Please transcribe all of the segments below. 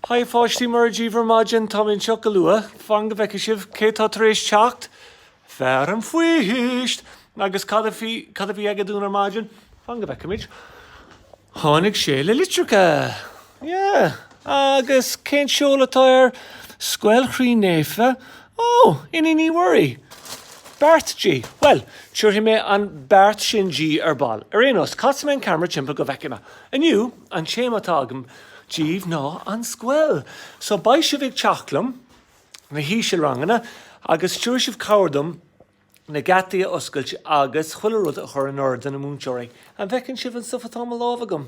Pai fáistí mar díomhar maidin tá minn seo go luath, fan go bheice sibh cé tá tar éis teacht, fear an faoist, agus cad a bhí ag dúnar maidin, fan go bheice míid. Tháinig sé le litricha. Yeah, agus cén seola tá ar Scoil chrí néfa. Oh, iní ní worry. Bart G. Well, sure hi me an Bart sin G ar ball. Arenos, cos me an camera chimpa go vecima. And you, an chema tagum, G no an Scoil. So by shivig chachlum, na hísealranganna, agus sure shiv cowardum, na gatia osculch agus chwillerud a chur an ordan a moonchoring. And vecin shiv an sufatom alovagum.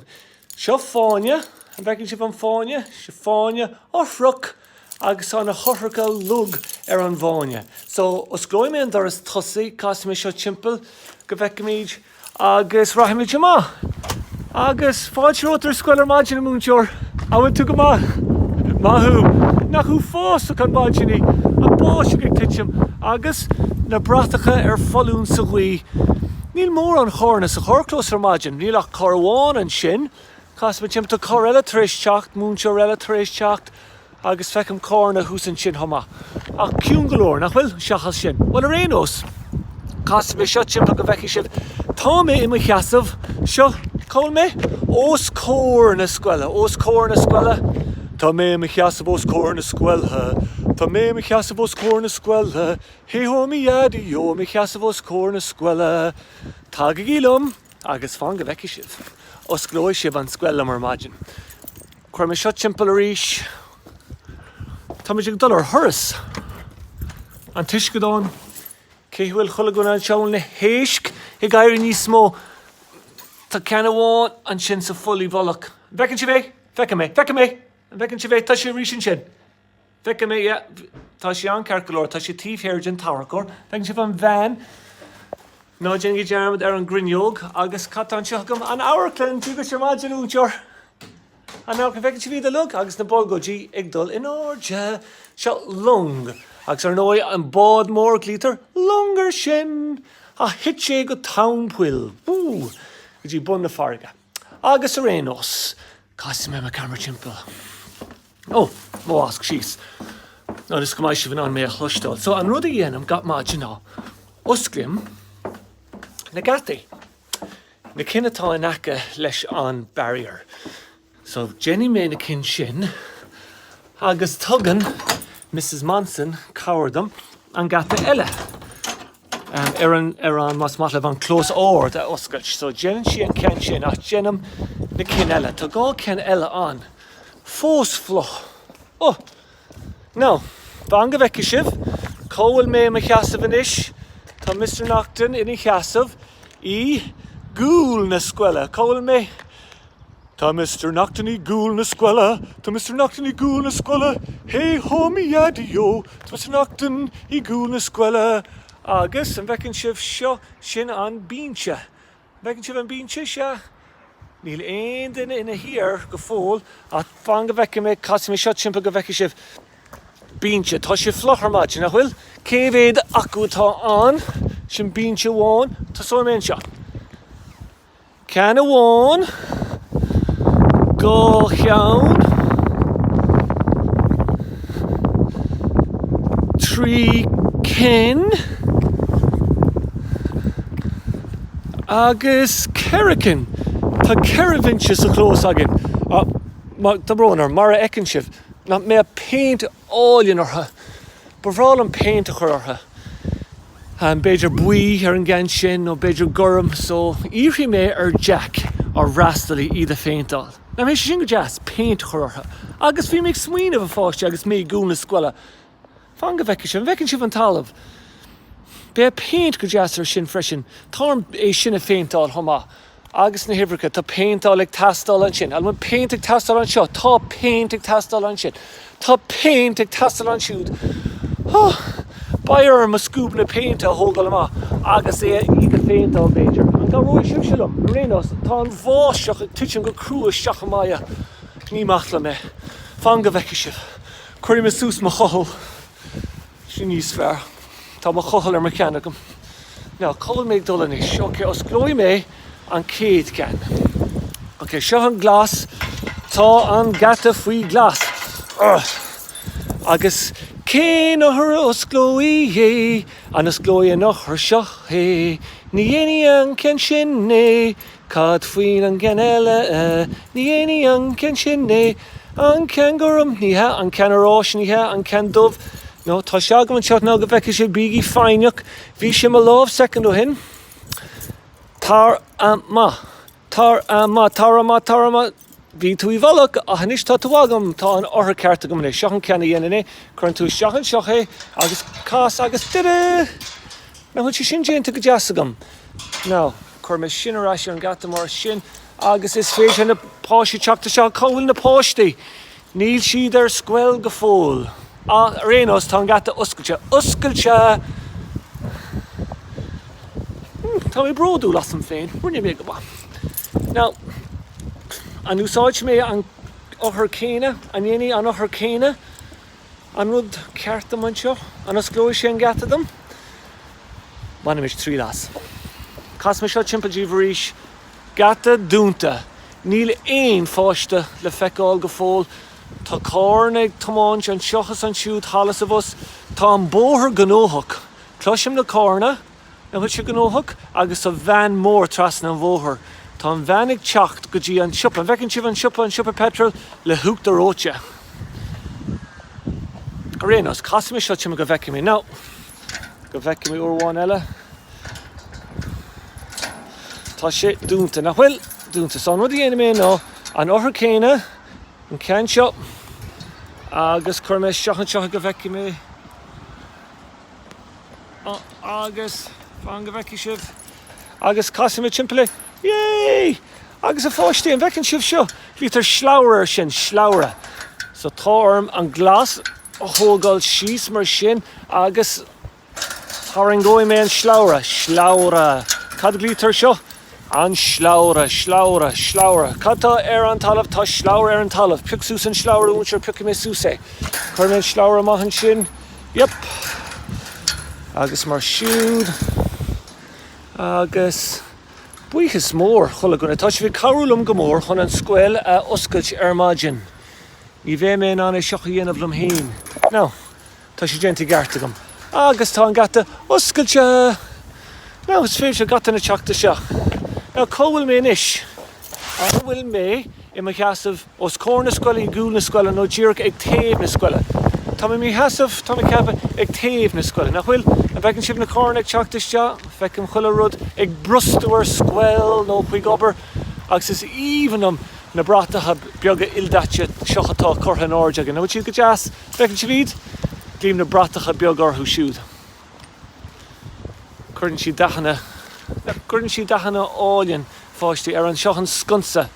Sho fáine, and vecin shiv an fáine, fáine, or fruck. Agus an a chorcha lug an bháine. So, os glóim an doras tosaí, cos me seo timpeall, go bheice míid, agus rahimid jama. Agus fáid seotar Scoil maidin a múnteoir, a bhain tú go mahu, nach chu fós an maidinní, a báis ag titim, agus na bratacha folún sa ghuí. Níl mór an chorna sa chorclós maidin, níl ach corháin an sin, cos me timpeall cor eile tar éis teacht, múnteoir eile tar éis teacht, agus fecum corna hús an sin homa. Ach ciún golóir nach bhfuil seachas sin. Well arénos, cos me seo timpeall go bheice sibh, tá me imime cheasamh, seo, cóil me, os cór na Scoile, os cór na Scoile, tá me imime cheasamh os cór na Scoilthe, tá me imime cheasamh os cór na Scoilthe, hé ho mi iadi yo, me cheasamh os cór na Scoile, tá go gílam, agus fan go bheice sibh, os glóis sibh an Scoile mar maidin. Cuir me seo timpeall arís, tá me dul thuras an tuisce dáin, cé bhfuil chula gona an seoil na héisc i gaiir níos mó tá ceanna bháin an sin sa fullaí bholach. Bhecinn si bheith? Feice mé, an bhecinn si bheith tá sé ríis an sin. Feice mé, tá sé an cearcolóir, tá sé tíomhhéir gin taracóir, bhecinn si an bhean, ná gin go dearmad ar an grinneog, agus catán seacham an áirclann tú go sé maidin úteoir. And now can fecinn si bhí lug agus na bolgóidí ag dul in orge seo lung agus ar nói an bád mór glítar lungar sin a hit sé go townpuil bú go dtí bun na farga agus arénos cos me camera timpeall. Oh, mó asc síos. No, this go mai si bhín an mé a chlustal. So an rud a dhéanam gat maidin ná osclim na gataí. Na cinnatá in aice leis an barrier. So Jenny mé na cin sin, agus tugan Mrs. Monson cowardam an gata eile. Ar an mas matlah an clós ord a oscailt. So Jenny si an cin sin, ach Jenam na cin eile. Tá gá cin eile an. Fós floch. Oh, no, bang go bheice sibh, cóil mé cheasamh in ish, tá Mr. Naughton in cheasamh í gúil na Scoile. Cóil mé tá Mr. Naughton í gúil na Scoile, tá Mr. Naughton í gúil na Scoile, hé ho mi iadi yo, tá Mr. Naughton í gúil na Scoile, agus an bhecinn sibh seo sin an bíntse. Bhecinn sibh an bíntse se, níl aon duine ina hir go fóil, a fan go bheice mé cos me seo timpeall go bheice sibh bíntse, tá sé flochar maidin nach bhfuil, cé bhéad acu tá an, sin bíntse bháin, tá só mé seo. Ceanna bháin, go cheann, trí cin, agus ceracin. Tá ceravinse sa chlós agin. Tá brónar, mar a ecinn sibh, na mé a paint áilín ortha, bhráil an paint a chur ortha. An beidir buí ar an gan sin ó beidir gorum, so írí mé ar Jack ar rastalí iad a féintáil. Na mé sin go jazz paint churtha. Agus bhí méid smaoine bh fáiste agus mé gúil na Scoile. Fan go bheice sin, bhecinn sibh an talamh. Bé paint go jazz ar sin freisin, tám é sin a féintáil thomá. Agus na hibreacha tá paintáil ag tastáil an sin. Alman paint ag tastáil an seo, tá paint ag tastáil an sin. Tá paint ag tastáil an siúd. Oh, bair ma scúb na paint a hógal amá, agus é iad a féintáil beidir. Tá roi sibh silum, arénos, tá an bháiseach ag tuitim go crúa seach amáia. Ní machla me, fan go bheice sibh. Cuirim me sús ma chothol, sin níos fearr. Tá ma chothol ar ma ceannagam. Now, cóil méid dul inis. Ok, os glói mé an céad ceann. Ok, seo an glas, tá an gata faoi glas. Agus cé nachar osglóí an osglóí nachar seo ní dhéanaí an cen sin cad faoin an cen eile ní dhéanaí an cen sin an cen gurm níthe an cen arás níthe an cen dubh nó tá se agam an seo ná go bheice sé bígí faineach bhí sé má lámh second ó hin tar ma bhí tú í bhalach a hanis tá tú agam tá an ortha cearta go minic seachan ceanna dhéanaine chuann tú seachan seoché agus cás agus duine na chun si sin déanta go deas agam ná chuir me sin arás an gata mar sin agus is féidir na páistí teachta seo comhfuil na páistí níl siad ar scoil go fóil a réanos tá an gata oscailte tá mé bródú las an féin rinne mé go ba ná an úsáid mé an ochar céine an dhéanaí an ochar céine an rud cearta man seo an osglóir sé an gata dom bhainna mis trí las cas me seo timpeadí bhríis gata dúnta níl éon fáiste le feiceáil go fóil tá cárnaigh tomáint an seochas an siúd halas a bhus tá an bóthar gnóthach cloisim na cárna na bhuiid se gnóthach agus a bhean mór trasna an bhóthar tá an bheannig teacht go dtí an siúpa an bhecinn sibh an siúpa petrol le thucht a róte a réanos cas me seo tíime go bheice mé ná go bheice mé uorháin eile tá sé dúnta nach bhfuil dúnta san rud dhéana mé ná an ortha céine an cean seo agus chuir mé seachan seo go bheice mé agus fan go bheice sibh agus casim mé timpeala yéé agus a fáistí an bhecinn sibh seo lítar sláir sin sláire so tám an glas a thógáil síos mar sin agus tar an ggóim mé an sláire cad lítar seo an sláire Cadtá ar an talamh tá sláir ar an talamh pic sús an sláir únseir pic mé súsa chuir mé sláir maithan sin yep agus mar siúd agus buchas mór chola gona tá sé bhí carúlam go mór chun an scoil a oscailt ar maidin ní bheith mé an é seocha dhéanamh lom hain ná tá sé déanta garta gom agus tá an gata oscailte ná is féidir gata na teachta seo ná cóhfuil mé inis a bhfuil mé i mo cheasamh os cór na scoile i gúil na scoile nó ddíreach ag taobh na scoile tá mé cheasamh tá mé ceappa ag taobh na scoile nach bhfuil an bhecinn sibh na cárna ag teachta seo feicim chuile rud ag brustúir scoil nó chuig obair agus is íhanam na bratatha beaga ildáte seochatá curtha an áirde agus na bhfuil siad go deas feicinn si bhíd glím na bratatha beag orthú siúd chuirann si dachanna áilinn fáistí ar an seochan sconsa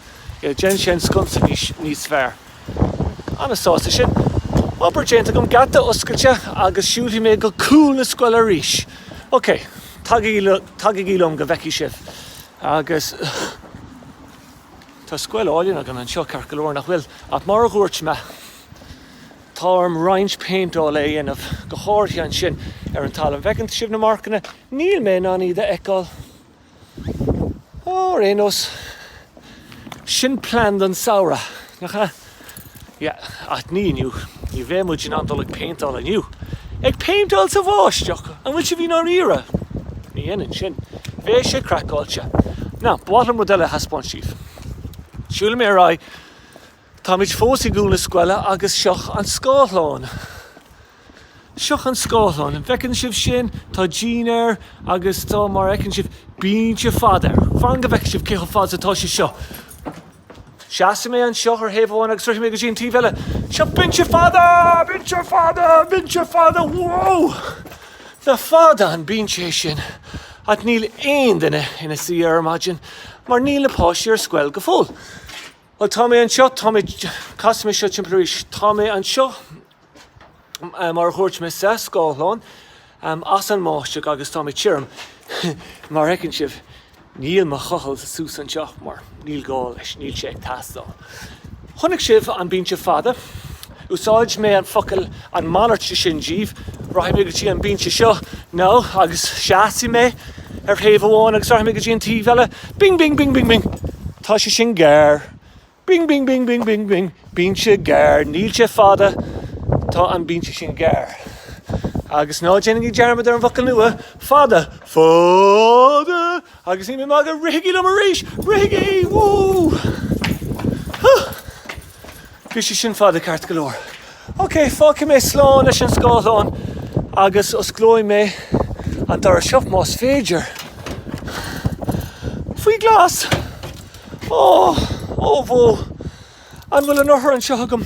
gen sin sconsa níos fearr anasásta sin obair déanta gom gata oscailte agus siúlí mé go cúil na scoil arís ok tag ílumm go bheici sibh agus tá scoil áilinn agan an seo carcalóir nach bhfuil ach mar a gúirt me tám roinnt paintáil é dhéanamh go háirtí an sin ar an talamh bhecinn sibh na marcanna níl mé ná iad a eicáil ó réanos sin plan don saora nach at níniu ní bheith muid sin andal ag paintáil aniu ag paintáil sa bháisteach an bhfuil si bhí ná ríra ní dhéanann sin bheith sé crackáilte ná bálam modelle haspáin siúla mé rá tá muid fós i gúil na scoile agus seoch an scáthláin an bhecinn sibh sin tá dínéir agus tá mar eicinn sibh bíonte fada fan go bheice sibh cécha fád atá sé seo seaasa mé an seo ar héamháin agus ruirtha mé go dtíon tíbheile seo bíonte fada wow na fada an bíonte sin at níl aon duine ina sí ar maidin mar níl na páistí ar scoil go fóil well tá mé an seo cas mé seo timpplaríis tá mé an seo mar chuirt me sa scáthláin as an máisteach agus tá mé tíirm mar eicinn sibh níl mar chothal sús an teach mar níl gáil leis níl sé ag tastáil. Chonaic sibh an bíonte fada úsáid mé an focail an manairt sin díomh raibh mé go dtí an bíonte seo ná agus seasaí mé ar thaobh amháin agus raibh mé go dtí an tíbheile bing tá sé sin géir Bing, bing, bing, bing, bing, bing. Bínse gar, níl fada, tá an bínse sin gar. Agus ná dénig dearmad ar an bhaca nua, fada, fada. Agus ní mag a rigi am a ríis, rigi, woo. Bhí sin fada cart galore. Ok, fáci mé sláán leis an Scoilán, agus os glói mé an dar siop más féidir. Fui glas. Oh, bhó. An bhfuil an orthar an seo agam.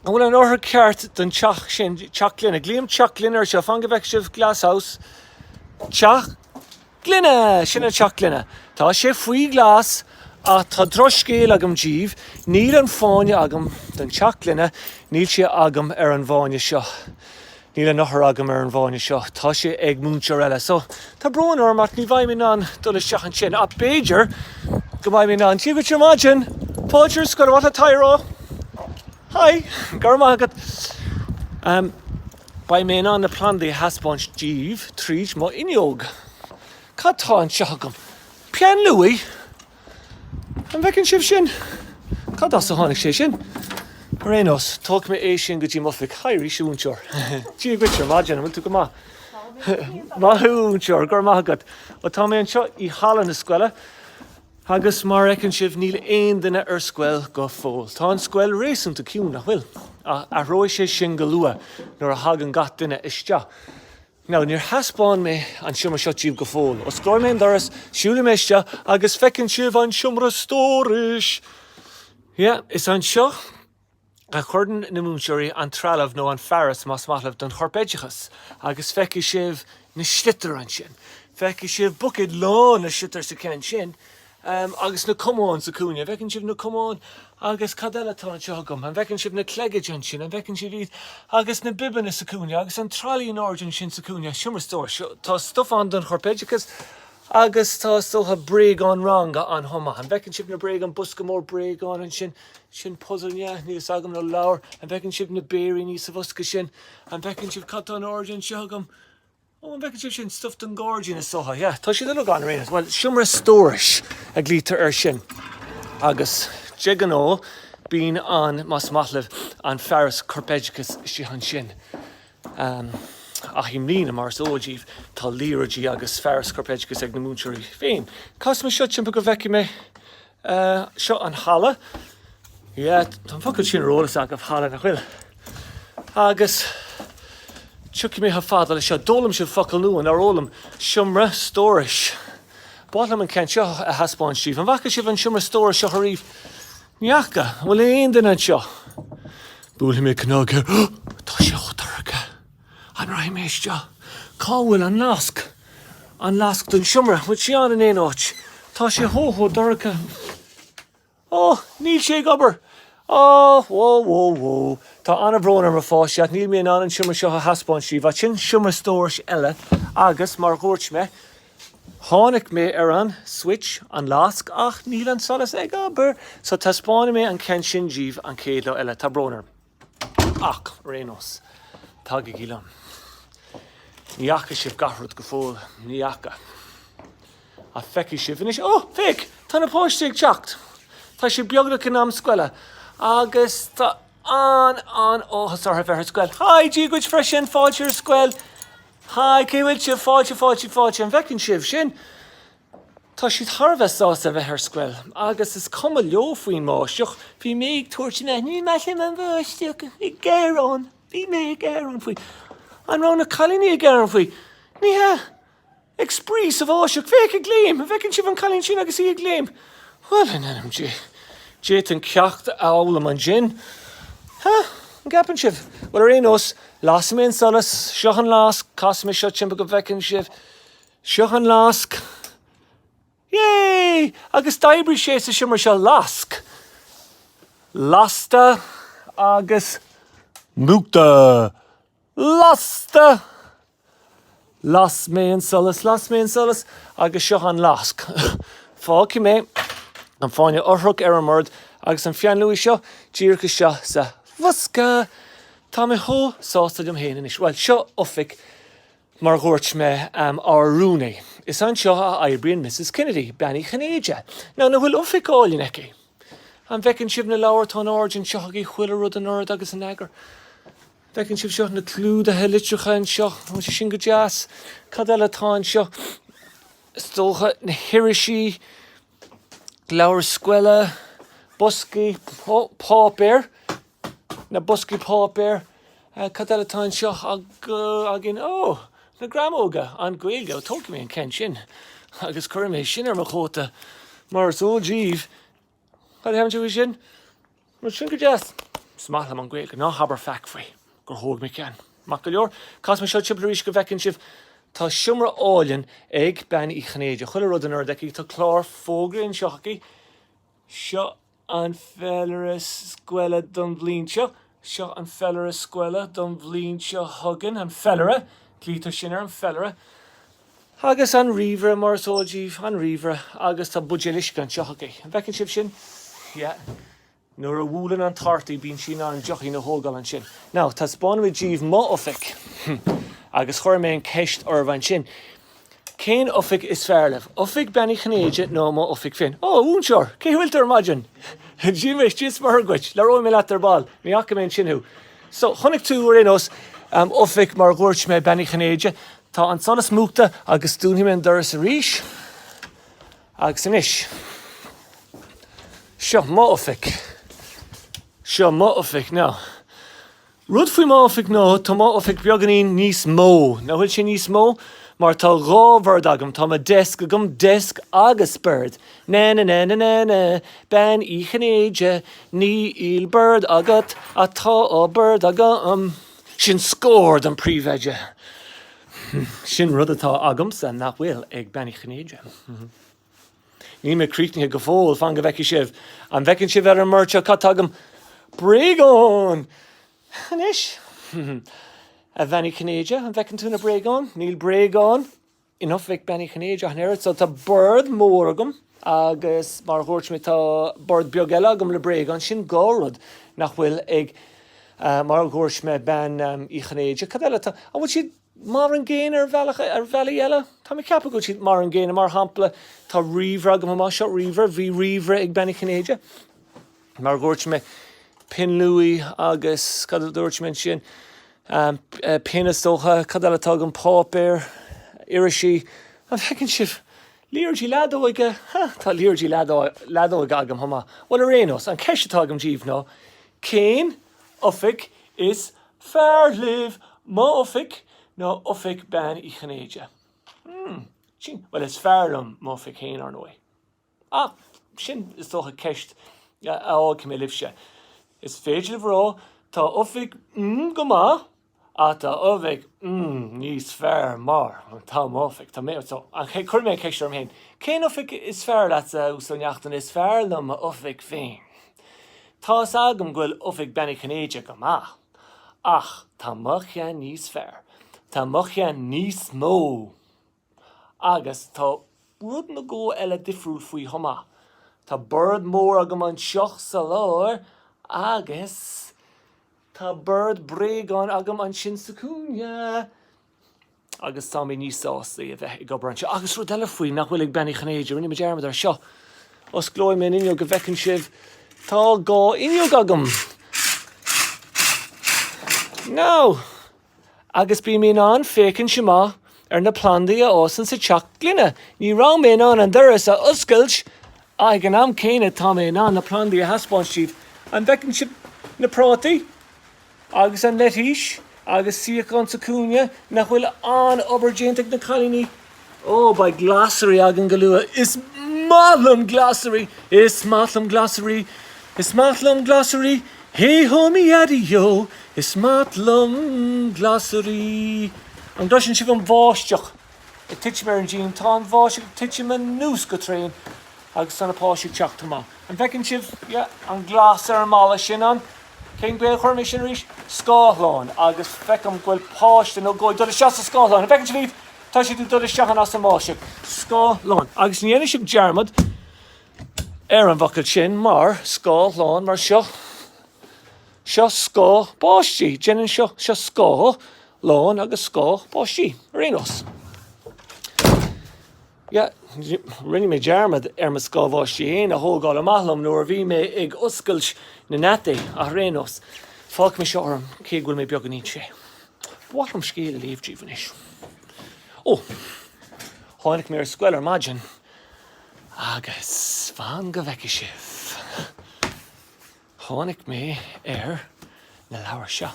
An bhfuil an orthar ceart den teach sin, teach gline. Glíam teach gline ar seo, fan go bheith sibh glashaus. Teach gline, sin an teach gline. Tá sé faoi glas, a tá droscéil agam díomh, níl an fáine agam den teach gline, níl sé agam ar an bháine seo. Níl an orthar agam ar an bháine seo. Tá sé ag múntear eile. So, tá brón ormach ní bhaid mé ná dul isteach an sin. A Beidir, go bhaid mé ná. Tí go tí imagine, Páidir Scoil what a tyro. Hi, Garmagat. By me on the plan the haspons Jeeve, Treach, mo iniog. Catan shagum. Pian Louis. And Vekin Shivshin. Cadas a honic shin. Renos, talk me Asian good Jimoffic. Hi, Rishunchor. Gee, Richard, imagine, I went to go ma. Mahunchor, Garmagat. What Tommy and shot, I Holland the Squella. Agus mar ecin sibh níl aon duine ar Scoil go fóil. Tá an Scoil réasúnta ciún nach bhfuil. A roi sé sin go luath nuair a hagan gach duine isteach. Now, níor haspáin mé an siomra seo tíobh go fóil. Os glóir mé an doras, siúla mé isteach agus fecinn sibh an siomra stóris. Yeah, is an seo a chuirden na múnseirí an trealamh nó an fearras más maithlamh don chorpéidechas. Agus feici sibh na slitar an sin. Feici sibh bucid lán na slitar sa cén sin. Agus na cumán sa cúne, fecinn sibh na cumán agus cadela tá an seo agam, an fecinn sibh na cleigid an sin, an fecinn sibh iad agus na bibanna sa cúne, agus an tralaíon origin sin sa cúne, siomra stóir. Tá stuff an don chorpéidechas agus tá stoltha bréag an ranga an thoma. An fecinn sibh na bréag an busca mór bréag an sin puzzle, níos agam na leabhar, an fecinn sibh na béirí níos sa bhosca sin, an fecinn sibh catá an origin seo agam. Oh, an fecinn sibh sin stuffed an gorgin is soha, tá si le gan rénas. Well, siomra stóris a glítar ar sin. Agus jegan ó bín an mas maithlamh an fearras chorpéidechas si an sin. A hím lína mars óidíh tá líradí agus fearras chorpéidechas ag na múnseirí féin. Cos me seo timp go bheici mé seo an chala. Tá focail sin rólas agah chala nach bhfuil. Agus Chucky me ha father seo dólam sibh focail nuan ar ólam siomra stóris. Bálam an cén seo a haspáin sibh. An bhaca sibh an siomra stóris seo tharíomh neacha, bhfuil éon duine seo. Búla mé cnága, tá sé ótarcha. An raim éisteo. Cá bhfuil an lasc don siomra, bhfuil sí an éon áit. Tá sé hóthó dorcha. Níl sé gobar. Whoa. Tá anna bróna mar fáisiat, níl mé an siomra seo a haspáin sibh, a sin siomra stóris eile, agus mar ghuairt mé, tháinig mé ar an switch an lasc ach níl an solas ag aber, so tá spáinna mé an cén sin díomh an céad le eile, tá brónar. Ach, rénos, tá go gílam. Níacha sibh gahrúd go fóil, níacha. A feici sibh inis, feic, tá na póisteigh teacht. Tá sé beagla cin am Scoile. Agus tá an óhas ar bheith Scoil. Hi, G, goid freisin, fáilte ar Scoil. Hi, céhfuil sibh fáilte, an fecinn sibh sin. Tá siad tharbheith sásta bheith ar Scoil. Agus is cuma leo faoin máisteach, bhí mé ag tuairteanna, ní meillim an bhaisteach, ag gaireán, bhí mé ag gaireán faoi. An rána cailíní ag gaireán faoi. Ní ha, ag sprí sa bháisteach, feic ag léim, a fecinn sibh an cailín sin agus í ag léim. Well, an enam, G. Jét an ceacht álam an gin. An gapan sibh. Well, ar énos, las mé an solas, seo an lasc, cas mé seo timp go bhecinn sibh. Seo an lasc. Yay! Agus daibrí sé sa siomra seo lasc. Lasta agus múta. Lasta. Las mé an solas, agus seo an lasc. Fáci mé. An fáinne orthach ar an mord, agus an Fian Louis seo, díorcha seo sa bhosca. Tá mé thó sásta dom héanaan is. Well, seo offic mar ghuairt mé árúnaí. Is an seo a eibríonn Mrs. Kennedy, Benny Chanéide. Now, na bhfuil offic áilín eici. An bhecinn sibh na leabhar tá origin seo í chuile rud an ord agus an agar. Bhecinn sibh seo na clúdathe litreacha an seo, mu sin go deas, cad eile tá an seo. Stócha na hirisí, leabhar scoile, buscaí pápéir, na buscaí pápéir, cad eile tá an seo agin, na gramóga an Gaeilge, tóca mé an cen sin, agus chuir mé sin ar mo chóta, mar ó díomh, cad haim tú sin? Mar sin go deas, smaithlam an Gaeilge, ná habar feach faoi, gur thóg mé cean. Mac go leor, cos me seo tiblaríis go bhecinn sibh, tá siomra áilinn ag ben í chnéide, chuile rud an ord tá chlár fógra an seochaí, seo an fellar scoile don bhlín seo an fellar scoile don bhlín seo thugan an fellara, clítar sin ar an fellara, agus an ríomhre mar sóidíomh an ríomhre agus tá buidealisce an seochaí. An bhecinn sibh sin? Nuair a bhúlann an tartaí bíonn sin an deochaí na hógáil an sin. Ná, tá spáinmid díomh má ofic, agus chuir mé an ceist ormhain sin. Cén ofic is fearlah? Ofic benny chnéide nó má ofic fin? Ún seoir, cé bhfuil tar maidin? Dí méis tíos margait, le roi mé leat ar ball, mé acha mé sinú. So, chunig tú ar inos ofic mar gúirt mé benny chnéide, tá an sonas múta agus dúnhí mé an doras a ríis, agus an isis. Seo má ofic. Seo má ofic, ná. Rud faoi má ofic nó, tá má ofic beaganín níos mó. Na bhfuil sin níos mó, mar tá rábhard agam, tá ma desk agam desk agus bird. Na, ben í chnéide, ní il bird agat, a tá á bird agam. Sin scór an príomhheide. Sin rud atá agam san nach bhfuil ag ben í chnéide. Ní me críicnithe go fóil fan go bheici sibh. An bhecinn sibh ar an murte cat agam Bréagán! Anis? A bhenny chnéide, an bhecinn tú na Bréagán, níl Bréagán, inough bheic benny chnéide an éire, so tá bird mór agam, agus mar gúirt mé tá bird beag eile agam le Bréagán, sin gárad nach bhfuil ag mar gúirt mé ben í chnéide. Cad eile tá, a bhfuil siad mar an ggéin ar bhealaí eile? Tá mé ceapa go siad mar an ggéin mar hampla tá ríomhre agam má seo ríomhre, bhí ríomhre ag benny chnéide. Mar gúirt mé pinlúí agus cad dúirt mé sin pinastócha, cad eile tá an pápéir, irisí, an bhecinn sibh líortí ledóige, tá líortí ledóige agam hama. Well a rénos, an ceiste tá agam díomh ná, cén ofic is fearliv, má ofic nó ofic ben í chnéide. Well is fearlam má ofic chéin ar nói. Sin is tócha ceist áil cym libse. Is féidir bhrá tá ofic go má, a tá ofic níos fearr mar tá má ofic. Tá mé an chuir mé ceist arm héin. Cén ofic is fearr leat ús an neachtain is fearlam a ofic féin. Tá agam gfuil ofic benny chnéide go má. Ach, tá mochian níos fearr. Tá mochian níos mó. Agus tá rud na ggó eile difriúil faoi chomá. Tá bird mór agam an seoch sa láir, agus tá bird Bréagán agam an sin sa cúne. Agus tá mé níos sásta a bheith i gobar an seo. Agus rud eile faoi nach bhfuil ag benny chnéide, rinne me dearmad ar seo. Os glóim mé inniu go bhecinn sibh, tá gá inniu agam. No. Agus bí mé an fécinn simá ar na plandaí a ásan sa teach glunne. Ní rá mé an doras a oscailt, ag an am céine tá mé na plandaí a haspáin siad. An bhecinn sibh na prátaí, agus an leithís, agus siacán sa cúne, nach bhfuil an obairgéintach na chalíní. Ba glasary agan go luath. Is matlam glasary, is matlam glasary, is matlam glasary, hey homie addy yo, is matlam glasary. An glasyn sibh an bháisteach. I titch mar an jean, tá an bháisteach, titch man nús go tréin, agus san a páisiach teach tá má. An bhecinn sibh, an glas ar an mála sin an, cén gweil chuir mé sin ríis, Scoilán, agus fecam gweil páiste nó gweil dul isteach sa Scoilán. An bhecinn sibh, tá si dul isteach an as an máisiach. Scoilán. Agus ní dhéanamh sibh dearmad ar an bhacail sin mar Scoilán mar seo. Seo scó báistí, jeanann seo scó lán agus scó báistí, rénos. Yeah, rinne mé dearmad my scóbhá sé a thógáil amachlam nuair bhí mé ag oscailt na nataí a rénos. Fáic mé seorm cé bhfuil mé beag an sé. Bhám scéal léomhdíobhanis. Ó, tháinig mé ar scoil maidin agus bhain go bheice sibh. Tháinig mé ar na leabhar seo.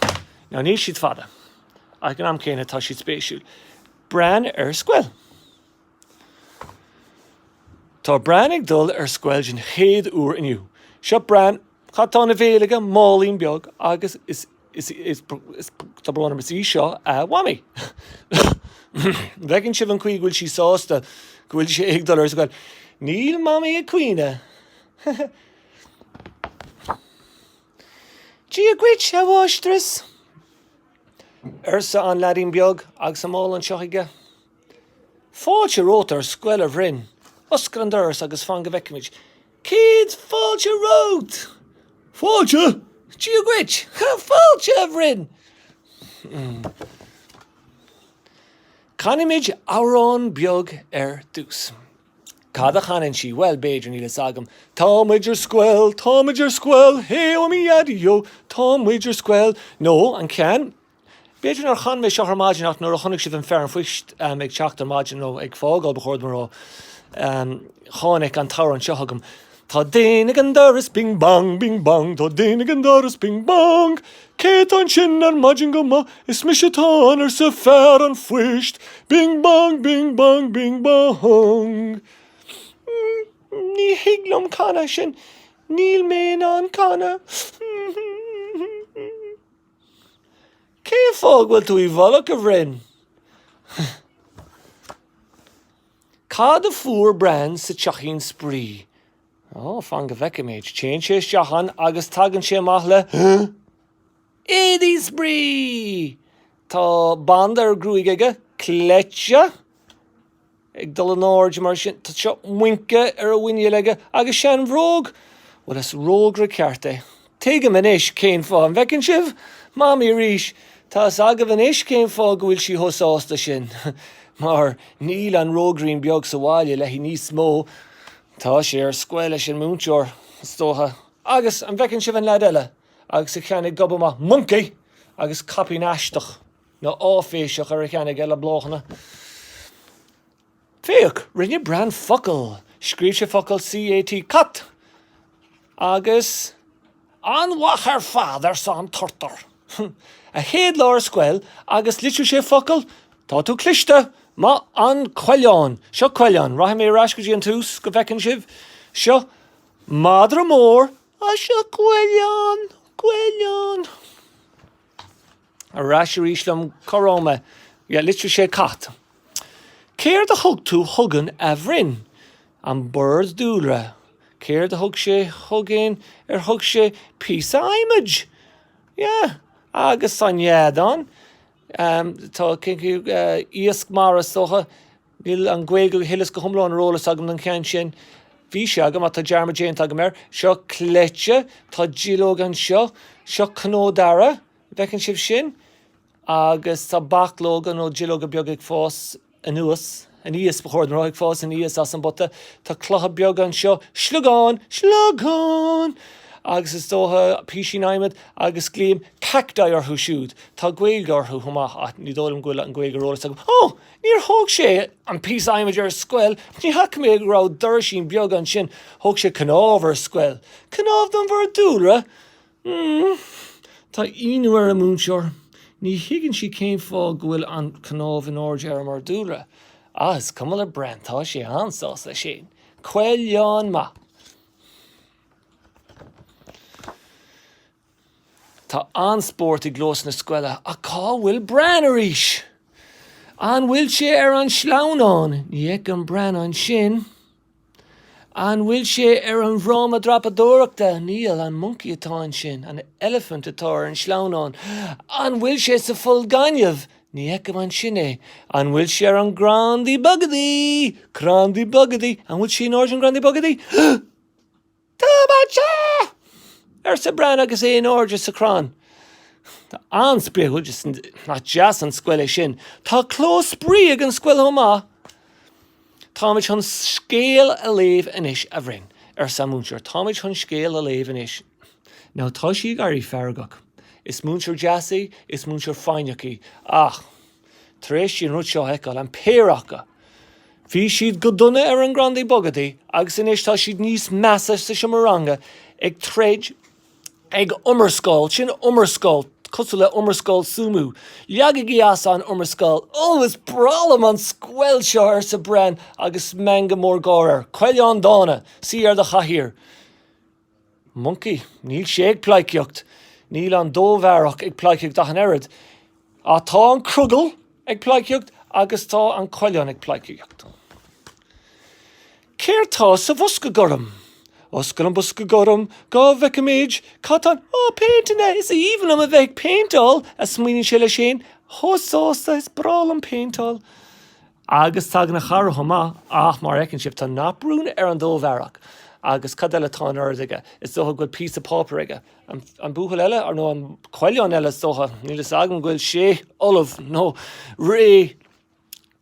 Ná níl siad fada. Ag an am céine tá siad spéisiúil. Brean ar scoil. Tá brean ag dul ar scoil sin chéad uair inniu. Seo brean chattá na bhéalaige málín beag agus is tá brana is í seo a whamí. Bhecinn sibh an cuí bhfuil sí sásta go bhfuil sé ag dul ar scoil. Níl mami a cuine. Dí a gcuid a bháistras. Ursa an ladín beag agus am máil an seoige. Fáilte rót ar scoil a bhrinn. Oscar an doras agus fan go bhecimid. Kids, fáilte rót! Fáilte? Dí a gcuid? Fáilte a bhrinn! Canimid árán beag ar dús. Cad a chanan si, well béidir níle sagam. Táid ar scoil, hé o mi adio, táid ar scoil. No, an cean. Béidir nar chan mé seochar máidin nach nuair a chonig si an fear an fuist ag teachtar máidin nó ag fágáil bechord mar chánig an tar an seochagam. Tá déananig an doras bing bang, tá déananig an doras bing bang. Cét an sin ar maidin go ma, is mi sé tán ar sa fear an fuist. Bing bang. Ní higlum canna sin, níl mé an canna. Cé fág bhfuil tú í bholach a bhrinn? Cad a fuair brean sa teachín sprí. Ó, fan go bheice méid. Téann sé isteachan agus tagann sé amach le éadí sprí. Tá banda ar grúig aige, cleitse. Ag dul an áird mar sin, tá seo muince ar a bhaine leige, agus sean bhróg. Well, is rógra cearta. Téige man is céin fá an bhecinn sibh, mami ríis. Tá agah an is céim fá go bhfuil si thosásta sin. Mar níl an rógraín beag sa bháile le hí níos mó. Tá sé ar scoil leis an múnteoir stótha. Agus an bhecinn sibh an lead eile. Agus a cheannig gobama monkey agus capín aisteach. nó áféiseach ar a cheannig eile blochanna. Féoch, rinne brean focail. Scríb sé focail C-A-T, cat. Agus anwach ar fad ar san tortar. A héad láir scoil agus litú sé focail, tá tú cliste, má an coileán. Seo coileán, raithe mé rascadí an tús go bhecinn sibh. Seo madra mór, a seo coileán. A rasir íslam coróma, litú sé cat. Céir de thug tú thugan a bhrinn, an bird dúlra. Céir de thug sé thugan ar thug sé piece of image. Yeah, agus san iadán. Tá cinú íosc mara socha, níl an Gaeilge hilas go thumláin rólas agam an cean sin. Bhí sé agam a tá dearma déint agam seo cleitse, tá dílóg an seo cnódara, bhecinn sibh sin, agus tá baclóg an ó dílóg a beag ag fós anuas, an íos bechord an roiig fós an íos as an bota, tá clotha beag an seo slugán, agus is dótha písí naimid agus glíam cacdai orthú siúd. Tá Gaeilge orthú chumach ní dólam gúil an Gaeilge rólas agam. Níor thug sé an pís image ar scoil, ní hac mé ag rá d'irsin beag an sin, thug sé cnámh ar scoil. Cnámh don bhar dúra? Tá inú ar a múnseoir. Ní higann si céim fá gohfuil an cnámh in áird ar mar dúra. Is cumala brean, tá sé ansás le sin. Coileán ma. Tá anspórt i glós na scoile a cá bhfuil brean arís. An bhfuil sé ar an sleánán, ní ag an brean an sin. An bhfuil sé ar an bhrám a drapadóireachta, níl an monkey atá an sin, an elephant atá ar an sleánán. An bhfuil sé sa full gaineamh, ní ag an sin é. An bhfuil sé ar an grandí bugadaí, an bhfuil sé in áird an grandí bugadaí. Tá bhaite! Ar sa brean agus é in áirde sa crán. Tá anspríoch just not just an scoil é sin. Tá clós sprí ag an scoil chomá. Táid chun scéal a léomh inis a bhrin sa múnseir. Táid chun scéal a léomh inis. Now tá sí garí fergach. Is múnseir jasaí, is múnseir fáineachaí. Ach, tréis sin rud seo heiceáil an péracha. Bhí siad go duna ar an grandaí bogadaí, agus inis tá siad níos measa sa semaranga ag tréid ag umarscáil, sin umarscáil, cosú le umarscáil súmú. Leagaigh as an umarscáil, is bralam an Scoil seo ar sa brenn agus menga mór gáir. Coileán dána, sí ar de chathír. Monkey, níl sé ag pleiciocht, níl an dómharach ag pleiciocht dachan airad. A tá an crugal ag pleiciocht agus tá an coileán ag pleiciocht. Céir tá sa bhosca gorum. Oscar an busca gorum, gá bheith méid, catan, péintina, is a even am a bheith péintáil, a smíonn sé le sin, sásta is brál an péintáil. Agus tag na charcha má, ach mar ecann sib tá naprún ar an dómharach. Agus cadile tá airdige, is dócha goil pí a pápar aige. An búchail eile, ar nó an coileán eile is dócha, níl is agam goil sé, olamh, nó ré,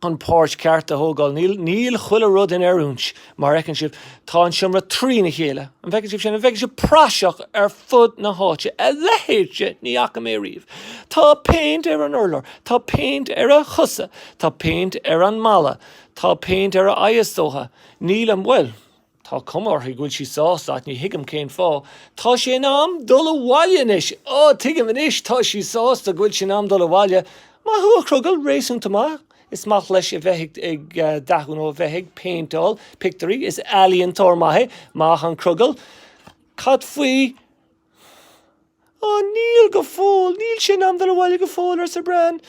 an páirt cearta thógáil, níl chuile rud in arúns, mar ecann sib tá an siomra trína chéile. An bheicinn sib sin, an bheicinn sib praseach ar fud na háite, a lehéirte ní acha mé riomh. Tá péint ar an urlar, tá péint ar a chusa, tá péint ar an mala, tá péint ar a aiastócha, níl an bhfuil. Tá cumar ag gúil sí sásta ní hiigem céin fá. Tá sé nám dul bhaile inis. Tuigim inis tá sí sásta gúil sí nám dul bhaile. Má thua crugal rééisúnta má. Is maith leis a bheith ag dachún ó bheith ag péintáil, pictorí, is alíonn tormaithe, maith an crugal. Cad faoi, níl go fóil, níl sin am dul bhaile go fóil ar sa brenn.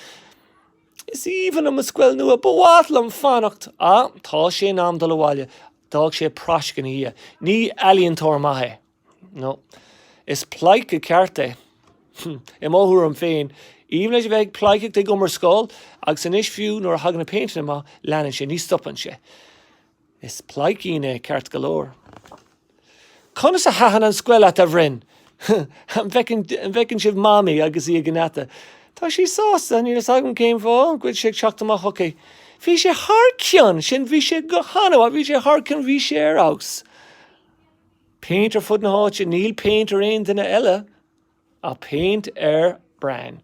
Is even am a Scoil nua, bhátla an fannacht. Tá sé nám dul bhaile, dag sé prascan í. Ní alíonn tormaithe. No, is pleic a cearta. I móthúr an féin, even as you bheith pleiceach ag umarscáil, agus san is fiú nuair a hagan na péintina má, leanan sé, ní stoppan sé. Is pleicína ceart galóir. Conas a hahan an Scoil at a bhrin. An bheicinn sibh mami agus í a gnáta. Tá sí sásta, níl is agam céim fá, gcuid sé teachta má hocaí. Bhí sé harcian, sin bhí sé go hanamh, bhí sé harcian, bhí sé ar aus. Péint ar fud na háite, níl péint ar aon duine eile, a péint ar brein.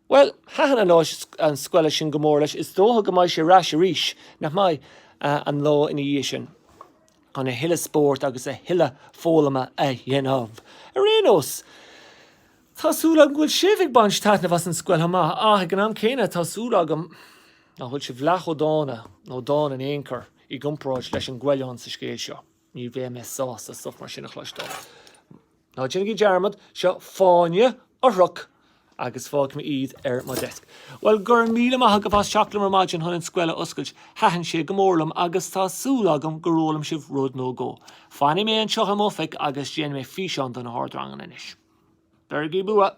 Well, hahan an Scoil sin go mór leis, is dótha go mbeidh sé rás a ríis nach mai an lá ina dhé sin. An a hiile spórt agus a hiile fólama a dhéanamh. A rénos, tásúla an gúil sibh ag baint taithna was an Scoil má. Ag an am céine tásúla agam na chuil si bhlach ó dána, nó dána an éoncur i gcomparáid leis an ghuileán sa scéil seo. Ní bheith me sás a stuff mar sin a chluistáil. Ná dginnig í dearmad seo fáine a ruc agus fág me iad ar má desk. Well, gur míle maithe go bhas seachlam ar maidin hon in Scoile oscailt, hahan sé go mórlam agus tá súla agam go rólam sibh rud nó go. Fanny mé an seocha mófic agus déan mé físeán don na hardrangan inis. Bergi bua.